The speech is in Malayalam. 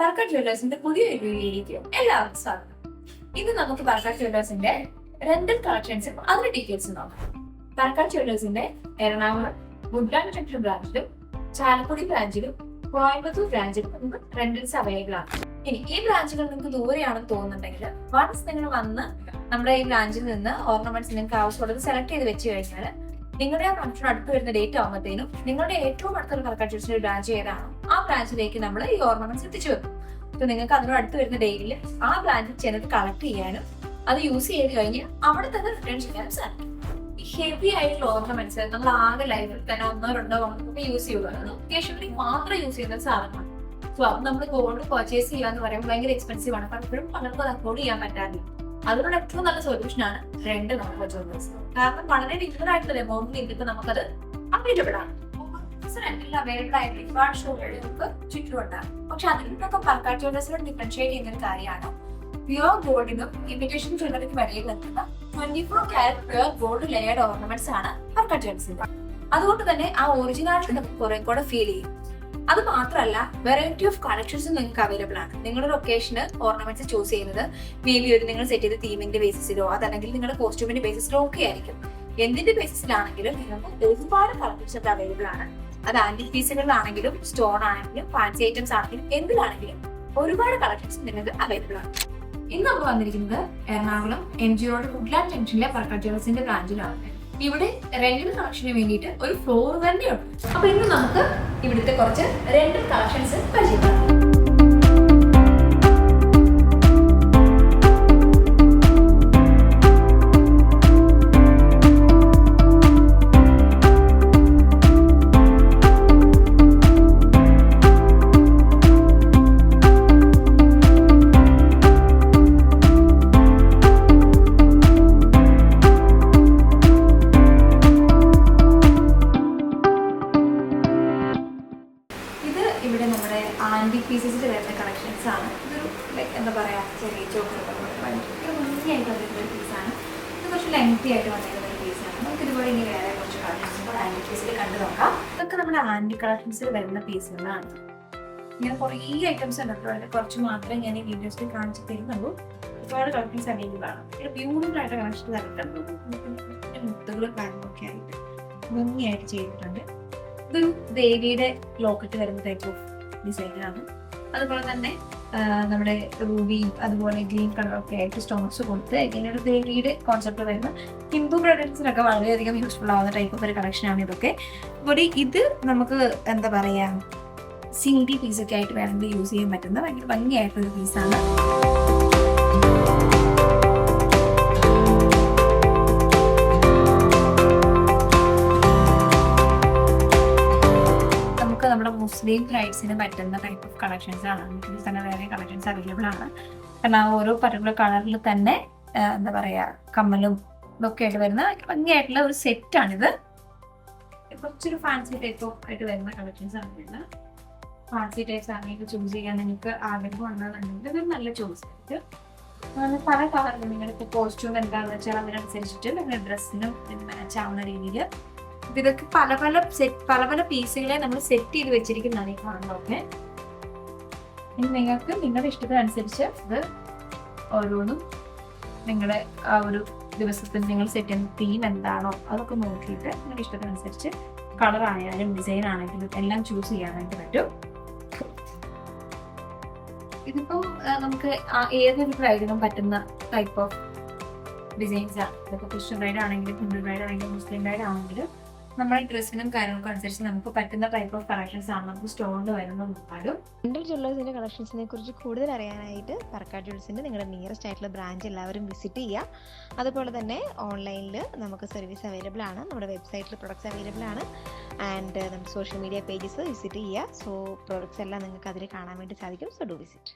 പറക്കാട് ജ്വല്ലേഴ്സിന്റെ പുതിയ വീഡിയോയിലേക്ക് എല്ലാവർക്കും സ്വാഗതം. ഇന്ന് നമുക്ക് പറക്കാട് ജ്വല്ലേഴ്സിന്റെ റെന്റൽ കളക്ഷൻസും അതിന്റെ ഡീറ്റെയിൽസും നോക്കാം. പറക്കാട് ജ്വല്ലേഴ്സിന്റെ എറണാകുളം വുഡ്ലാൻഡ് ജംഗ്ഷൻ ബ്രാഞ്ചിലും ചാലക്കുടി ബ്രാഞ്ചിലും കോയമ്പത്തൂർ ബ്രാഞ്ചിലും നമുക്ക് റെന്റൽസ് അവൈലബിൾ ആണ്. ഇനി ഈ ബ്രാഞ്ചുകൾ നിങ്ങൾക്ക് ദൂരെയാണെന്ന് തോന്നുന്നുണ്ടെങ്കിൽ വൺസ് നിങ്ങൾ വന്ന് നമ്മുടെ ഈ ബ്രാഞ്ചിൽ നിന്ന് ഓർണമെന്റ്സ് നിങ്ങൾക്ക് ആവശ്യമുള്ളത് സെലക്ട് ചെയ്ത് വെച്ച് കഴിഞ്ഞാൽ നിങ്ങളുടെ ആ ഫംഗ്ഷൻ അടുത്ത് വരുന്ന ഡേറ്റ് ആകുമ്പോഴത്തേനും നിങ്ങളുടെ ഏറ്റവും അടുത്തുള്ള പറക്കാട് ജ്വല്ലേഴ്സിന്റെ ബ്രാഞ്ച് ഏതാണോ ആ ബ്രാഞ്ചിലേക്ക് നമ്മൾ ഈ ഓർണമെന്റ്സ് എത്തിച്ചു വെക്കും. അപ്പൊ നിങ്ങൾക്ക് അതിനോട് അടുത്ത് വരുന്ന ഡേറ്റിൽ ആ ബ്രാഞ്ചിൽ ചെന്നിട്ട് കളക്ട് ചെയ്യാനും അത് യൂസ് ചെയ്ത് കഴിഞ്ഞ് അവിടെ തന്നെ റിട്ടേൺ ചെയ്യാനും സാധിക്കും. ഹെവി ആയിട്ടുള്ള ഓർണമെന്റ്സ് നമ്മൾ ആകെ ലൈഫിൽ തന്നെ ഒന്നോ രണ്ടോ ഒക്കെ യൂസ് ചെയ്യുകയാണ്. ഒക്കേഷണലി മാത്രം യൂസ് ചെയ്യുന്ന സാധനമാണ്. സോ അത് നമ്മൾ ഗോൾഡ് പർച്ചേസ് ചെയ്യാന്ന് പറയുമ്പോൾ ഭയങ്കര എക്സ്പെൻസീവ് ആണ്. പലപ്പോഴും പലർക്കും അത് അഫോർഡ് ചെയ്യാൻ പറ്റാറില്ല. അതിനുള്ള ഏറ്റവും നല്ല സൊല്യൂഷൻ ആണ് റെന്റ് നമുക്ക് ജ്വല്ലേഴ്സ്. കാരണം വളരെ ഡിഫറെന്റ് ആയിട്ടുള്ള എമൗണ്ടിൽ ഇതിപ്പോ നമുക്കത് അവൈലബിൾ ആണ്. റെന്റിൽ അവൈലബിൾ ആയിട്ട് ഒരുപാട് ഷോകൾ നമുക്ക് ചുറ്റുമുണ്ടാകും. പക്ഷെ അതിൽ നിന്നൊക്കെ പറക്കാട് ജ്വല്ലേഴ്സിനോട് ഡിഫറൻഷിയേറ്റ് ചെയ്യുന്ന ഒരു കാര്യമാണ് പ്യുവർ ഗോൾഡിനും ഇമിറ്റേഷൻ ജ്വല്ലറിക്കും ഇടയിൽ നിൽക്കുന്ന 24 carat pure gold layered ornaments ആണ് പറക്കാട് ജ്വല്ലേഴ്സിന്റെ. അതുകൊണ്ട് തന്നെ ആ ഒറിജിനാലിറ്റി നമുക്ക് കുറെ കൂടെ ഫീൽ ചെയ്യും. അത് മാത്രമല്ല വെറൈറ്റി ഓഫ് കളക്ഷൻസും നിങ്ങൾക്ക് അവൈലബിൾ ആണ്. നിങ്ങളുടെ ലൊക്കേഷന് ഓർണമെന്റ്സ് ചൂസ് ചെയ്യുന്നത് മേ ബി ഒരു നിങ്ങൾ സെറ്റ് ചെയ്ത തീമിന്റെ ബേസിസിലോ അതല്ലെങ്കിൽ നിങ്ങളുടെ കോസ്റ്റ്യൂമിന്റെ ബേസിസിലോ ഒക്കെ ആയിരിക്കും. എന്തിന്റെ ബേസിസിലാണെങ്കിലും നിങ്ങൾക്ക് ഒരുപാട് കളക്ഷൻസ് അവൈലബിൾ ആണ്. അത് ആന്റിക് പീസുകളിലാണെങ്കിലും സ്റ്റോൺ ആണെങ്കിലും ഫാൻസി ഐറ്റംസ് ആണെങ്കിലും എന്തിലാണെങ്കിലും ഒരുപാട് കളക്ഷൻസ് നിങ്ങൾക്ക് അവൈലബിൾ ആണ്. ഇന്ന് നമ്മൾ വന്നിരിക്കുന്നത് എറണാകുളം MG റോഡ് വുഡ്ലാൻഡ് ജംഗ്ഷനിലെ പറക്കാട് ജ്വല്ലേഴ്സിന്റെ ബ്രാഞ്ചിലാണ്. ഇവിടെ റെന്റൽ കളക്ഷന് വേണ്ടിയിട്ട് ഒരു ഫ്ലോർ തന്നെയുണ്ട്. അപ്പൊ ഇന്ന് നമുക്ക് ഇവിടുത്തെ കുറച്ച് റെന്റൽ കളക്ഷൻസ് പരിചയപ്പെടാം. ഇവിടെ നമ്മുടെ ആന്റിക് പീസസിൽ വരുന്ന കളക്ഷൻസ് ആണ്. ഇതൊരു ലൈക്ക് എന്താ പറയാ ചെറിയ ചോക്ലേറ്റ് ഭംഗിയായിട്ട് വന്നിരുന്ന ഒരു പീസാണ്. ഇത് കുറച്ച് ലെങ്തി ആയിട്ട് വന്നിരുന്ന ഒരു പീസാണ്. നമുക്ക് ഇതുപോലെ ഇനി വേറെ കുറച്ച് കളക്ഷൻസ് ആന്റിക് പീസിൽ കണ്ടു നോക്കാം. ഇതൊക്കെ നമ്മുടെ ആന്റിക് കളക്ഷൻസിൽ വരുന്ന പീസുകളാണ്. ഇങ്ങനെ കുറേ ഐറ്റംസ് ഉണ്ട്. അതിൽ കുറച്ച് മാത്രമേ ഞാൻ ഈ വീഡിയോസിൽ കാണിച്ചു തരുന്നുള്ളൂ. ഒരുപാട് കളക്ഷൻസ് അവൈലബിൾ ആണ്. ബ്യൂട്ടിഫുൾ ആയിട്ട് കളക്ഷൻ തന്നിട്ടുണ്ട്. മുത്തുകളും കാര്യങ്ങളൊക്കെ ആയിട്ട് ഭംഗിയായിട്ട് ചെയ്തിട്ടുണ്ട്. ഇതൊരു ദേവിയുടെ ലോക്കറ്റ് വരുന്ന ടൈപ്പ് ഓഫ് ഡിസൈനാണ്. അതുപോലെ തന്നെ നമ്മുടെ റൂബി അതുപോലെ ഗ്രീൻ കളറൊക്കെ ആയിട്ട് സ്റ്റോൺസ് കൊടുത്ത് ഇങ്ങനെ ഒരു ദേവിയുടെ കോൺസെപ്റ്റ് വരുന്ന ഹിന്ദു പ്രൊഡക്ട്സിനൊക്കെ വളരെയധികം യൂസ്ഫുൾ ആവുന്ന ടൈപ്പ് ഓഫ് ഒരു കളക്ഷനാണ് ഇതൊക്കെ. അതുപോലെ ഇത് നമുക്ക് എന്താ പറയാ സിംഗിൾ പീസൊക്കെ ആയിട്ട് വേണമെങ്കിൽ യൂസ് ചെയ്യാൻ പറ്റുന്ന ഭയങ്കര ഭംഗിയായിട്ടൊരു പീസാണ്. നമ്മുടെ മുസ്ലിം ബ്രൈഡ്സിന് പറ്റുന്ന ടൈപ്പ് ഓഫ് കളക്ഷൻസ് ആണ്. ഇതിൽ തന്നെ വേറെ കളക്ഷൻസ് അവൈലബിൾ ആണ്. കാരണം ആ ഓരോ പർട്ടിക്കുലർ കളറിൽ തന്നെ എന്താ പറയാ കമ്മലും ഇതൊക്കെ ആയിട്ട് വരുന്ന ഭംഗിയായിട്ടുള്ള ഒരു സെറ്റാണിത്. കുറച്ചൊരു ഫാൻസി ടൈപ്പ് ഓഫ് ആയിട്ട് വരുന്ന കളക്ഷൻസ് ആണ് വരുന്നത്. ഫാൻസി ടൈപ്സ് ആണെങ്കിൽ ചൂസ് ചെയ്യാൻ നിങ്ങൾക്ക് ആഗ്രഹം ഉണ്ടെന്നുണ്ടെങ്കിൽ ഇതൊരു നല്ല ചോയ്സ് ആയിട്ട് പല കളറിലും നിങ്ങളിപ്പോൾ കോസ്റ്റ്യൂം എന്താണെന്ന് വെച്ചാൽ അതിനനുസരിച്ചിട്ട് നിങ്ങളുടെ ഡ്രസ്സിനും മാച്ച് ആവുന്ന രീതിയിൽ ഇതൊക്കെ പല പല പീസുകളെ നമ്മൾ സെറ്റ് ചെയ്ത് വെച്ചിരിക്കുന്നതാണ് ഈ കാണുന്നതൊക്കെ. ഇനി നിങ്ങൾക്ക് നിങ്ങളുടെ ഇഷ്ടത്തിനനുസരിച്ച് ഇത് ഓരോന്നും നിങ്ങളുടെ ആ ഒരു ദിവസത്തിൽ നിങ്ങൾ സെറ്റ് ചെയ്യുന്ന തീം എന്താണോ അതൊക്കെ നോക്കിയിട്ട് നിങ്ങളുടെ ഇഷ്ടത്തിനനുസരിച്ച് കളർ ആയാലും ഡിസൈൻ ആണെങ്കിലും എല്ലാം ചൂസ് ചെയ്യാനായിട്ട് പറ്റും. ഇതിപ്പം നമുക്ക് ഏതൊരു ബ്രൈഡിനും പറ്റുന്ന ടൈപ്പ് ഓഫ് ഡിസൈൻസ് ആണ്. ഇതൊക്കെ ക്രിസ്ത്യൻ ബ്രൈഡ് ആണെങ്കിലും ഹിന്ദു ബ്രൈഡ് ആണെങ്കിലും മുസ്ലിം ബ്രൈഡ് ആണെങ്കിലും നമ്മുടെ ഡ്രസ്സിനും കാര്യങ്ങൾക്കും അനുസരിച്ച് നമുക്ക് പറ്റുന്ന ടൈപ്പ് ഓഫ് കളക്ഷൻസ് ആണ് നമുക്ക് സ്റ്റോണിൽ വരുന്നതും. റെന്റൽ ജ്വല്ലേഴ്സിന്റെ കളക്ഷൻസിനെ കുറിച്ച് കൂടുതൽ അറിയാനായിട്ട് പറക്കാട് ജ്വല്ലേഴ്സിന്റെ നിങ്ങളുടെ നിയറസ്റ്റ് ആയിട്ടുള്ള ബ്രാഞ്ച് എല്ലാവരും വിസിറ്റ് ചെയ്യുക. അതുപോലെ തന്നെ ഓൺലൈനിൽ നമുക്ക് സർവീസ് അവൈലബിൾ ആണ്. നമ്മുടെ വെബ്സൈറ്റിൽ പ്രൊഡക്ട്സ് അവൈലബിൾ ആണ്. ആൻഡ് നമ്മുടെ സോഷ്യൽ മീഡിയ പേജസ് വിസിറ്റ് ചെയ്യുക. സോ പ്രൊഡക്ട്സ് എല്ലാം നിങ്ങൾക്ക് അതിൽ കാണാൻ വേണ്ടി സാധിക്കും. So do visit.